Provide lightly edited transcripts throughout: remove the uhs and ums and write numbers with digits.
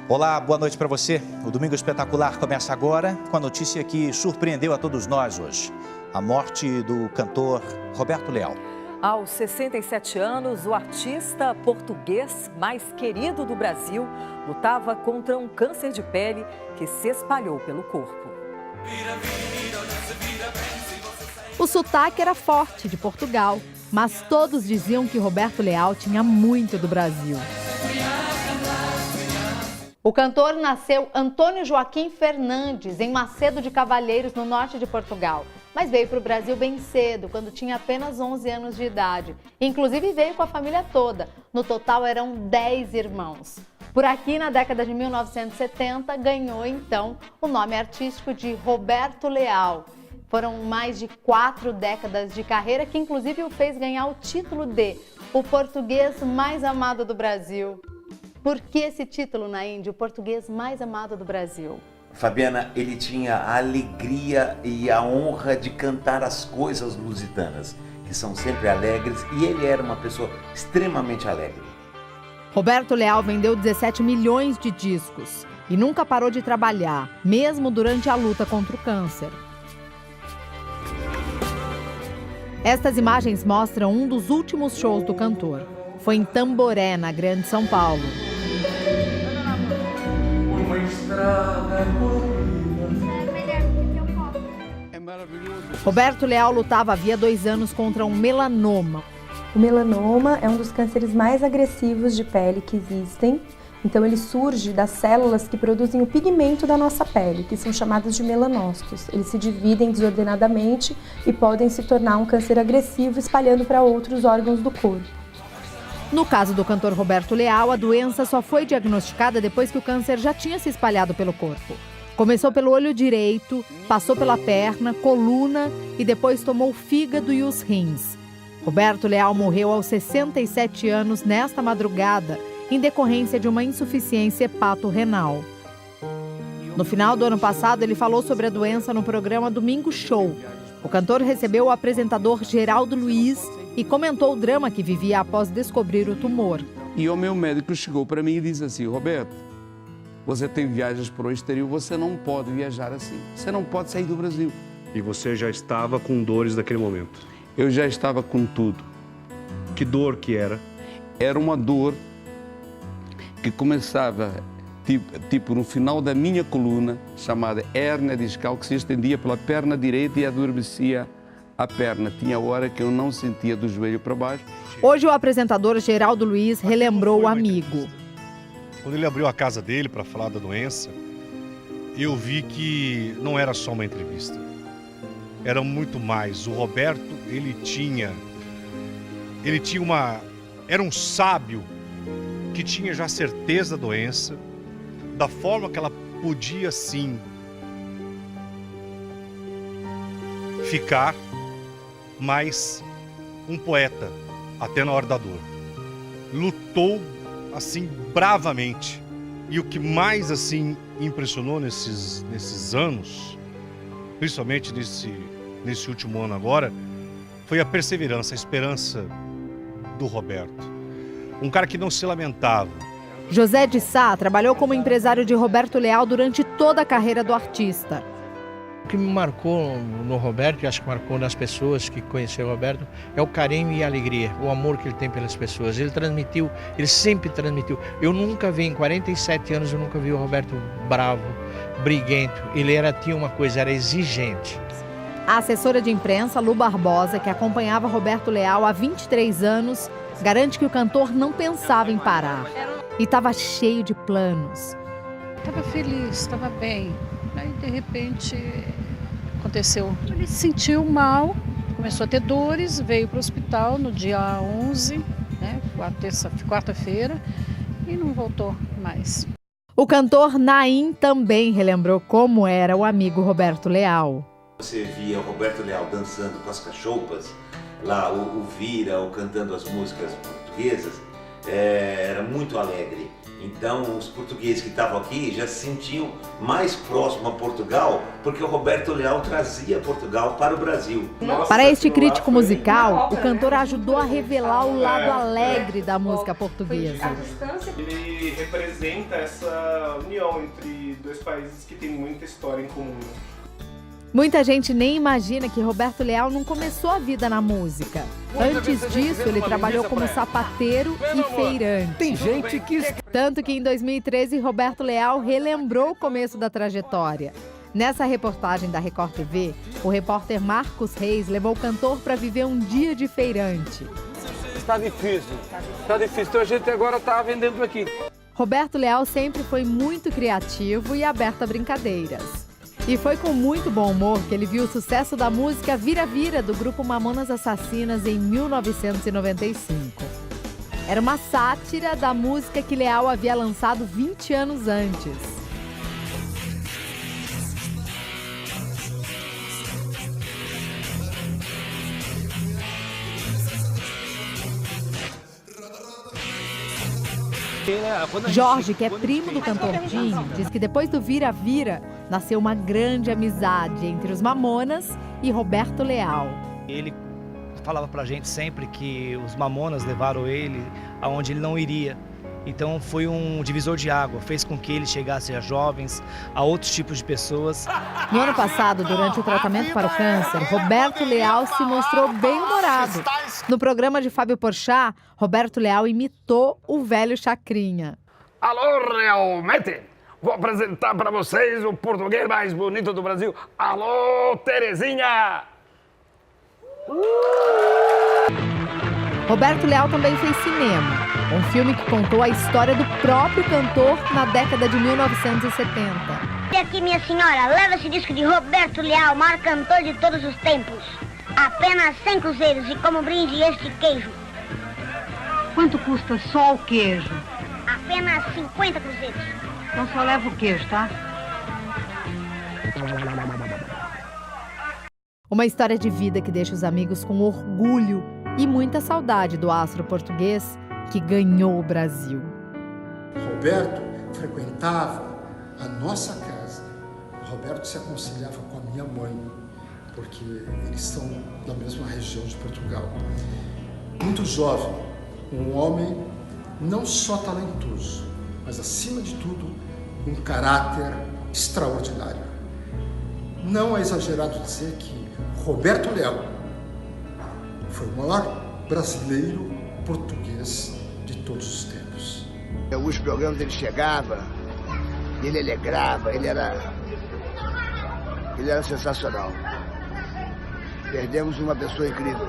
Olá, boa noite para você. O Domingo Espetacular começa agora com a notícia que surpreendeu a todos nós hoje. A morte do cantor Roberto Leal. Aos 67 anos, o artista português mais querido do Brasil lutava contra um câncer de pele que se espalhou pelo corpo. O sotaque era forte de Portugal, mas todos diziam que Roberto Leal tinha muito do Brasil. O cantor nasceu Antônio Joaquim Fernandes, em Macedo de Cavalheiros, no norte de Portugal. Mas veio para o Brasil bem cedo, quando tinha apenas 11 anos de idade. Inclusive veio com a família toda. No total eram 10 irmãos. Por aqui, na década de 1970, ganhou então o nome artístico de Roberto Leal. Foram mais de 4 décadas de carreira que inclusive o fez ganhar o título de o português mais amado do Brasil. Por que esse título, Nainde, o português mais amado do Brasil? Fabiana, ele tinha a alegria e a honra de cantar as coisas lusitanas, que são sempre alegres, e ele era uma pessoa extremamente alegre. Roberto Leal vendeu 17 milhões de discos e nunca parou de trabalhar, mesmo durante a luta contra o câncer. Estas imagens mostram um dos últimos shows do cantor. Foi em Tamboré, na Grande São Paulo. Roberto Leal lutava havia 2 anos contra um melanoma. O melanoma é um dos cânceres mais agressivos de pele que existem. Então ele surge das células que produzem o pigmento da nossa pele, que são chamadas de melanócitos. Eles se dividem desordenadamente e podem se tornar um câncer agressivo, espalhando para outros órgãos do corpo. No caso do cantor Roberto Leal, a doença só foi diagnosticada depois que o câncer já tinha se espalhado pelo corpo. Começou pelo olho direito, passou pela perna, coluna e depois tomou o fígado e os rins. Roberto Leal morreu aos 67 anos nesta madrugada, em decorrência de uma insuficiência hepato-renal. No final do ano passado, ele falou sobre a doença no programa Domingo Show. O cantor recebeu o apresentador Geraldo Luiz e comentou o drama que vivia após descobrir o tumor. E o meu médico chegou para mim e disse assim: Roberto, você tem viagens para o exterior, você não pode viajar assim. Você não pode sair do Brasil. E você já estava com dores naquele momento? Eu já estava com tudo. Que dor que era? Era uma dor que começava tipo no final da minha coluna, chamada hérnia discal, que se estendia pela perna direita e adormecia a perna. Tinha hora que eu não sentia do joelho para baixo. Hoje o apresentador Geraldo Luiz relembrou o amigo. Quando ele abriu a casa dele para falar da doença, eu vi que não era só uma entrevista. Era muito mais. O Roberto, era um sábio que tinha já certeza da doença, da forma que ela podia, sim, ficar, mas um poeta, até na hora da dor. Lutou, assim, bravamente. E o que mais, assim, impressionou nesses anos, principalmente nesse último ano agora, foi a perseverança, a esperança do Roberto. Um cara que não se lamentava. José de Sá trabalhou como empresário de Roberto Leal durante toda a carreira do artista. O que me marcou no Roberto, e acho que marcou nas pessoas que conheceram o Roberto, é o carinho e a alegria, o amor que ele tem pelas pessoas. Ele sempre transmitiu. Eu nunca vi, em 47 anos, eu nunca vi o Roberto bravo, briguento. Ele tinha uma coisa, era exigente. A assessora de imprensa, Lu Barbosa, que acompanhava Roberto Leal há 23 anos, garante que o cantor não pensava em parar e estava cheio de planos. Estava feliz, estava bem. Aí, de repente, aconteceu. Ele se sentiu mal, começou a ter dores, veio para o hospital no dia 11, né, quarta-feira, e não voltou mais. O cantor Naim também relembrou como era o amigo Roberto Leal. Você via o Roberto Leal dançando com as cachorras, lá o Vira, ou cantando as músicas portuguesas, era muito alegre. Então os portugueses que estavam aqui já se sentiam mais próximos a Portugal, porque o Roberto Leal trazia Portugal para o Brasil. Para este crítico musical, o cantor ajudou a revelar o lado alegre da música portuguesa. Ele representa essa união entre dois países que têm muita história em comum. Muita gente nem imagina que Roberto Leal não começou a vida na música. Antes disso, ele trabalhou como sapateiro e feirante. Tem gente que... Tanto que em 2013, Roberto Leal relembrou o começo da trajetória. Nessa reportagem da Record TV, o repórter Marcos Reis levou o cantor para viver um dia de feirante. Está difícil. Então a gente agora está vendendo aqui. Roberto Leal sempre foi muito criativo e aberto a brincadeiras. E foi com muito bom humor que ele viu o sucesso da música Vira Vira, do grupo Mamonas Assassinas, em 1995. Era uma sátira da música que Leal havia lançado 20 anos antes. Jorge, que é primo do cantor Dinho, diz que depois do Vira Vira, nasceu uma grande amizade entre os Mamonas e Roberto Leal. Ele falava pra gente sempre que os Mamonas levaram ele aonde ele não iria. Então foi um divisor de água, fez com que ele chegasse a jovens, a outros tipos de pessoas. No ano passado, durante o tratamento para o câncer, Roberto Leal se mostrou bem-humorado. No programa de Fábio Porchat, Roberto Leal imitou o velho Chacrinha. Alô, realmente? Vou apresentar para vocês o português mais bonito do Brasil. Alô, Terezinha! Roberto Leal também fez cinema. Um filme que contou a história do próprio cantor na década de 1970. E aqui, minha senhora, leva esse disco de Roberto Leal, maior cantor de todos os tempos. Apenas 100 cruzeiros e como brinde este queijo. Quanto custa só o queijo? Apenas 50 cruzeiros. Então só leva o queijo, tá? Uma história de vida que deixa os amigos com orgulho e muita saudade do astro português que ganhou o Brasil. Roberto frequentava a nossa casa. Roberto se aconselhava com a minha mãe, porque eles são da mesma região de Portugal. Muito jovem, um homem não só talentoso, mas acima de tudo, um caráter extraordinário. Não é exagerado dizer que Roberto Leal foi o maior brasileiro português de todos os tempos. Em alguns programas ele chegava, ele alegrava, ele era sensacional. Perdemos uma pessoa incrível.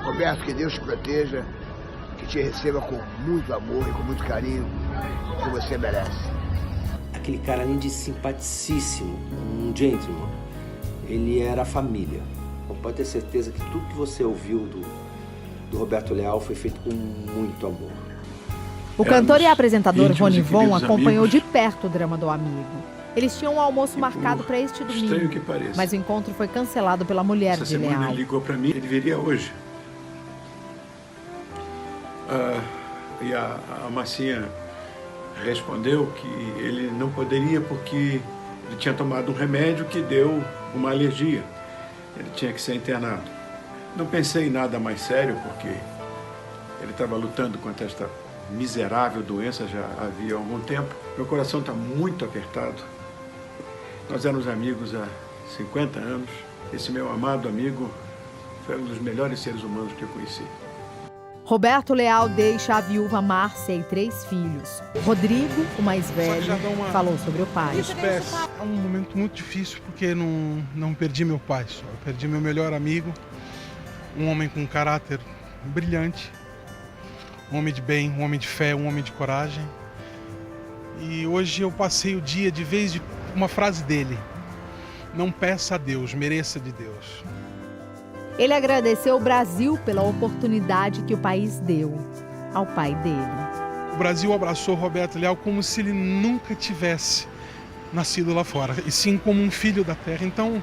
Roberto, que Deus te proteja, que te receba com muito amor e com muito carinho, que você merece. Aquele cara, além de simpaticíssimo, um gentleman, ele era a família. Pode ter certeza que tudo que você ouviu do Roberto Leal foi feito com muito amor. O cantor e apresentador Rony Von acompanhou de perto o drama do amigo. Eles tinham um almoço marcado para este domingo, mas o encontro foi cancelado pela mulher de Leal. Ele ligou para mim, ele viria hoje. E a Marcinha respondeu que ele não poderia porque ele tinha tomado um remédio que deu uma alergia. Ele tinha que ser internado. Não pensei em nada mais sério, porque ele estava lutando contra esta miserável doença já havia algum tempo. Meu coração está muito apertado. Nós éramos amigos há 50 anos. Esse meu amado amigo foi um dos melhores seres humanos que eu conheci. Roberto Leal deixa a viúva Márcia e 3 filhos. Rodrigo, o mais velho, falou sobre o pai. É um momento muito difícil porque não perdi meu pai só. Eu perdi meu melhor amigo, um homem com um caráter brilhante, um homem de bem, um homem de fé, um homem de coragem. E hoje eu passei o dia de vez de uma frase dele: não peça a Deus, mereça de Deus. Ele agradeceu o Brasil pela oportunidade que o país deu ao pai dele. O Brasil abraçou Roberto Leal como se ele nunca tivesse nascido lá fora, e sim como um filho da terra. Então,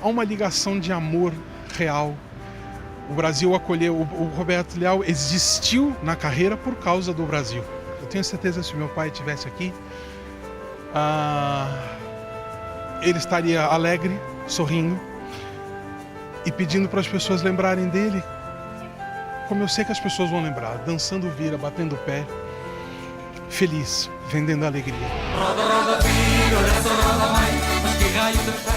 há uma ligação de amor real. O Brasil acolheu, o Roberto Leal existiu na carreira por causa do Brasil. Eu tenho certeza que se meu pai estivesse aqui, ele estaria alegre, sorrindo e pedindo para as pessoas lembrarem dele, como eu sei que as pessoas vão lembrar, dançando vira, batendo o pé, feliz, vendendo alegria. Roda, roda, filho, dessa roda mãe, mas que raio de